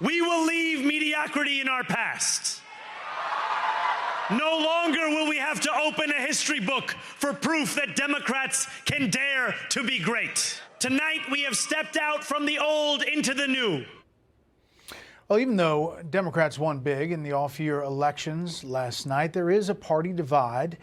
We will leave mediocrity in our past. No longer will we have to open a history book for proof that Democrats can dare to be great. Tonight, we have stepped out from the old into the new. Well, even though Democrats won big in the off-year elections last night, there is a party divide.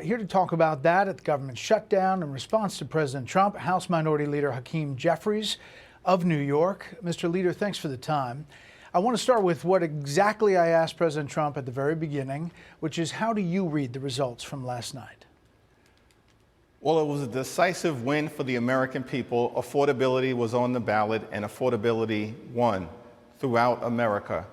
Here to talk about that at the government shutdown in response to President Trump, House Minority Leader Hakeem Jeffries of New York. Mr. Leader, thanks for the time. I want to start with what exactly I asked President Trump at the very beginning, which is, how do you read the results from last night? Well, it was a decisive win for the American people. Affordability was on the ballot, and affordability won throughout America.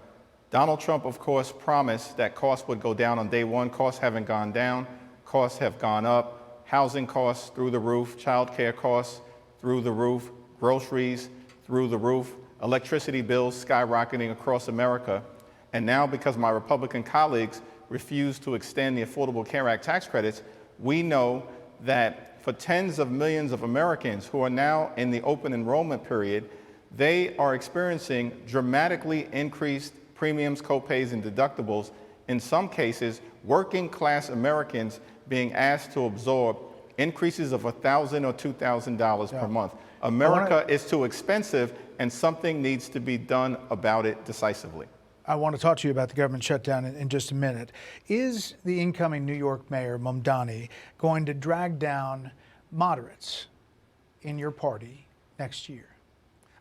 Donald Trump, of course, promised that costs would go down on day one. Costs haven't gone down. Costs have gone up. Housing costs through the roof. Child care costs through the roof. Groceries through the roof. Electricity bills skyrocketing across America. And now, because my Republican colleagues refused to extend the Affordable Care Act tax credits, we know that for tens of millions of Americans who are now in the open enrollment period, they are experiencing dramatically increased premiums, copays, and deductibles. In some cases, working class Americans being asked to absorb increases of $1,000 or $2,000 per month. America is too expensive, and something needs to be done about it decisively. I want to talk to you about the government shutdown in just a minute. Is the incoming New York Mayor, Mamdani, going to drag down moderates in your party next year?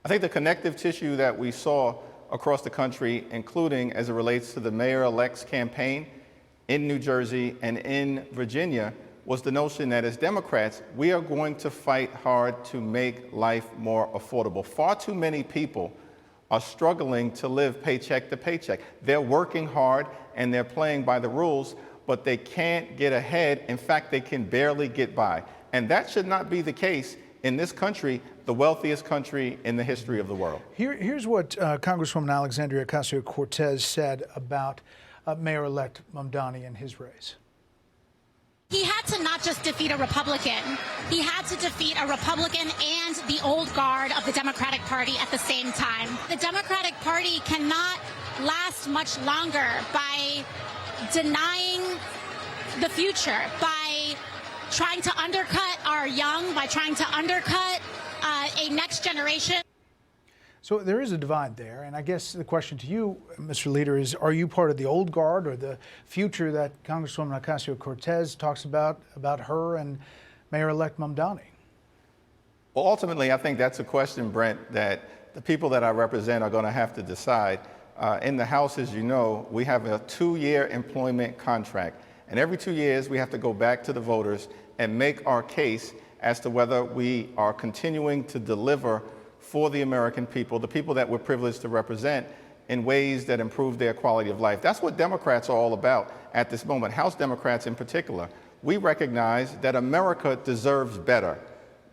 I think the connective tissue that we saw across the country, including as it relates to the mayor-elect's campaign in New Jersey and in Virginia, was the notion that as Democrats, we are going to fight hard to make life more affordable. Far too many people are struggling to live paycheck to paycheck. They're working hard and they're playing by the rules, but they can't get ahead. In fact, they can barely get by. And that should not be the case in this country, the wealthiest country in the history of the world. Here's what Congresswoman Alexandria Ocasio-Cortez said about Mayor-elect Mamdani and his race. He had to not just defeat a Republican, he had to defeat a Republican and the old guard of the Democratic Party at the same time. The Democratic Party cannot last much longer by denying the future, by trying to undercut our young, by trying to undercut a next generation. So there is a divide there, and I guess the question to you, Mr. Leader, is, are you part of the old guard or the future that Congresswoman Ocasio-Cortez talks about her and Mayor-elect Mamdani? Well, ultimately, I think that's a question, Brent, that the people that I represent are going to have to decide. In the House, as you know, we have a 2-year employment contract, and every 2 years we have to go back to the voters and make our case as to whether we are continuing to deliver for the American people, the people that we're privileged to represent, in ways that improve their quality of life. That's what Democrats are all about at this moment, House Democrats in particular. We recognize that America deserves better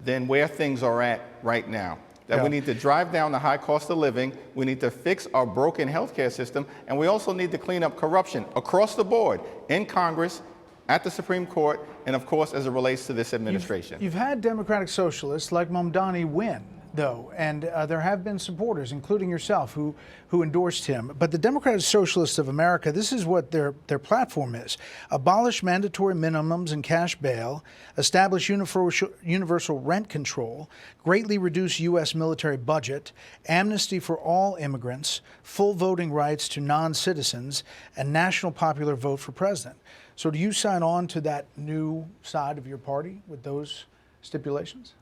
than where things are at right now. That we need to drive down the high cost of living, we need to fix our broken healthcare system, and we also need to clean up corruption across the board, in Congress, at the Supreme Court, and of course as it relates to this administration. You've had Democratic socialists like Mamdani win, though, and there have been supporters, including yourself, who endorsed him. But the Democratic Socialists of America, this is what their platform is: abolish mandatory minimums and cash bail, establish universal rent control, greatly reduce U.S. military budget, amnesty for all immigrants, full voting rights to non-citizens, and national popular vote for president. So do you sign on to that new side of your party with those stipulations?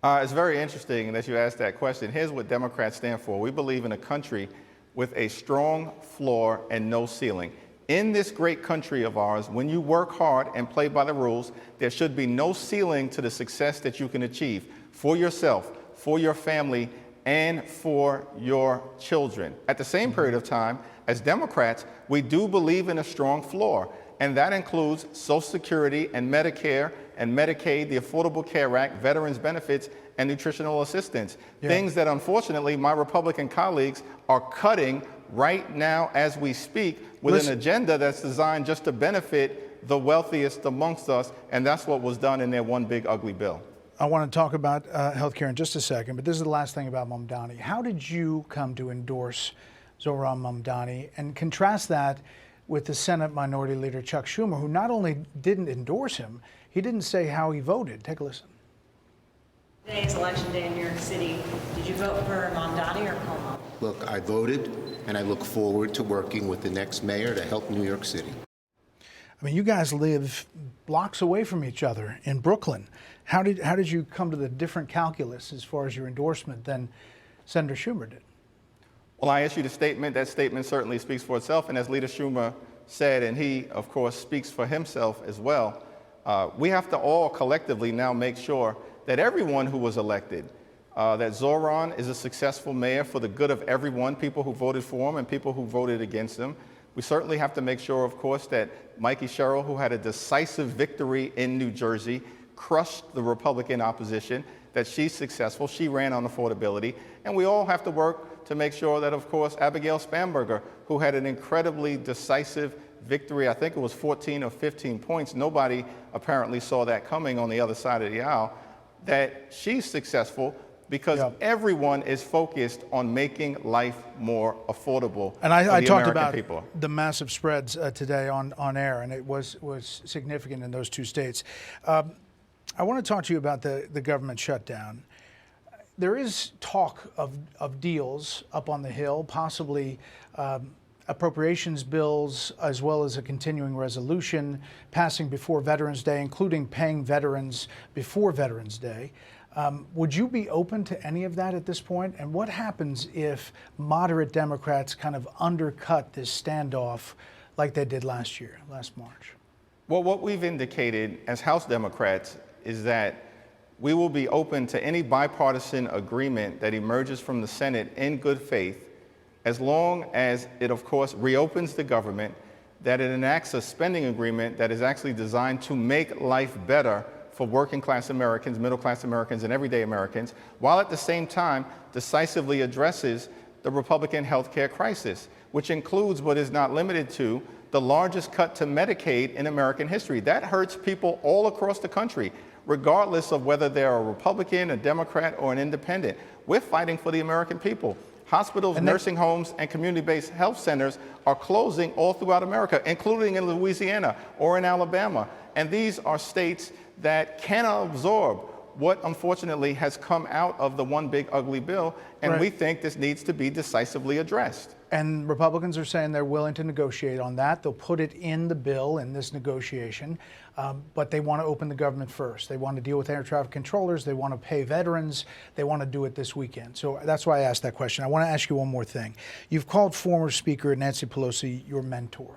It's very interesting that you asked that question. Here's what Democrats stand for. We believe in a country with a strong floor and no ceiling. In this great country of ours, when you work hard and play by the rules, there should be no ceiling to the success that you can achieve for yourself, for your family, and for your children. At the same period of time, as Democrats, we do believe in a strong floor, and that includes Social Security and Medicare and Medicaid, the Affordable Care Act, veterans benefits, and nutritional assistance. Things that, unfortunately, my Republican colleagues are cutting right now as we speak with an agenda that's designed just to benefit the wealthiest amongst us, and that's what was done in their one big ugly bill. I want to talk about health care in just a second, but this is the last thing about Mamdani. How did you come to endorse Zohran Mamdani, and contrast that with the Senate Minority Leader Chuck Schumer, who not only didn't endorse him, he didn't say how he voted. Take a listen. Today is election day in New York City. Did you vote for Mamdani or Cuomo? Look, I voted, and I look forward to working with the next mayor to help New York City. I mean, you guys live blocks away from each other in Brooklyn. How did you come to the different calculus as far as your endorsement than Senator Schumer did? Well, I issued a statement. That statement certainly speaks for itself. And as Leader Schumer said, and he, of course, speaks for himself as well, we have to all collectively now make sure that everyone who was elected, that Zohran is a successful mayor for the good of everyone, people who voted for him and people who voted against him. We certainly have to make sure, of course, that Mikey Sherrill, who had a decisive victory in New Jersey, crushed the Republican opposition, that she's successful. She ran on affordability. And we all have to work to make sure that, of course, Abigail Spanberger, who had an incredibly decisive victory, I think it was 14 or 15 points. Nobody apparently saw that coming on the other side of the aisle, that she's successful because everyone is focused on making life more affordable. And I talked American about people. The massive spreads today on air, and it was significant in those two states. I want to talk to you about the government shutdown. There is talk of deals up on the Hill, possibly appropriations bills, as well as a continuing resolution passing before Veterans Day, including paying veterans before Veterans Day. Would you be open to any of that at this point? And what happens if moderate Democrats kind of undercut this standoff like they did last March? Well, what we've indicated as House Democrats is that we will be open to any bipartisan agreement that emerges from the Senate in good faith, as long as it, of course, reopens the government, that it enacts a spending agreement that is actually designed to make life better for working class Americans, middle class Americans, and everyday Americans, while at the same time decisively addresses the Republican health care crisis, which includes but is not limited to the largest cut to Medicaid in American history. That hurts people all across the country, regardless of whether they're a Republican, a Democrat, or an independent. We're fighting for the American people. Hospitals, nursing homes, and community-based health centers are closing all throughout America, including in Louisiana or in Alabama. And these are states that cannot absorb what, unfortunately, has come out of the one big ugly bill. And we think this needs to be decisively addressed. And Republicans are saying they're willing to negotiate on that. They'll put it in the bill in this negotiation, but they want to open the government first. They want to deal with air traffic controllers. They want to pay veterans. They want to do it this weekend. So that's why I asked that question. I want to ask you one more thing. You've called former Speaker Nancy Pelosi your mentor.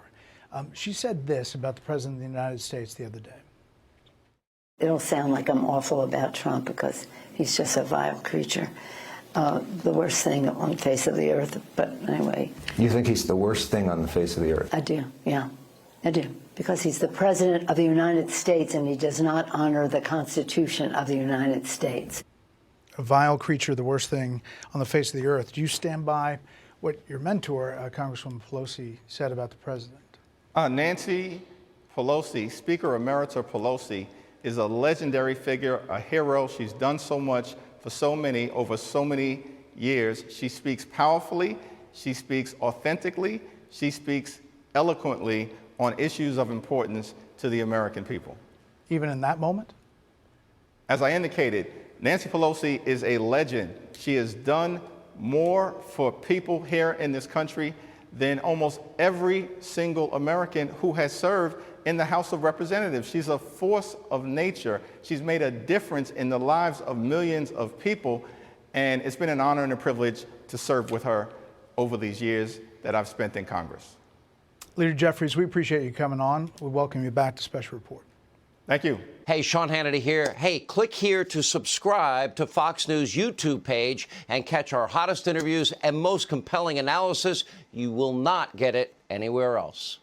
She said this about the President of the United States the other day. It'll sound like I'm awful about Trump because he's just a vile creature. The worst thing on the face of the earth, but anyway. You think he's the worst thing on the face of the earth? I do, yeah, I do. Because he's the President of the United States and he does not honor the Constitution of the United States. A vile creature, the worst thing on the face of the earth. Do you stand by what your mentor, Congresswoman Pelosi, said about the president? Nancy Pelosi, Speaker Emerita Pelosi, is a legendary figure, a hero. She's done so much for so many over so many years. She speaks powerfully, she speaks authentically, she speaks eloquently on issues of importance to the American people. Even in that moment? As I indicated, Nancy Pelosi is a legend. She has done more for people here in this country than almost every single American who has served in the House of Representatives. She's a force of nature. She's made a difference in the lives of millions of people, and it's been an honor and a privilege to serve with her over these years that I've spent in Congress. Leader Jeffries, we appreciate you coming on. We welcome you back to Special Report. Thank you. Hey, Sean Hannity here. Hey, click here to subscribe to Fox News YouTube page and catch our hottest interviews and most compelling analysis. You will not get it anywhere else.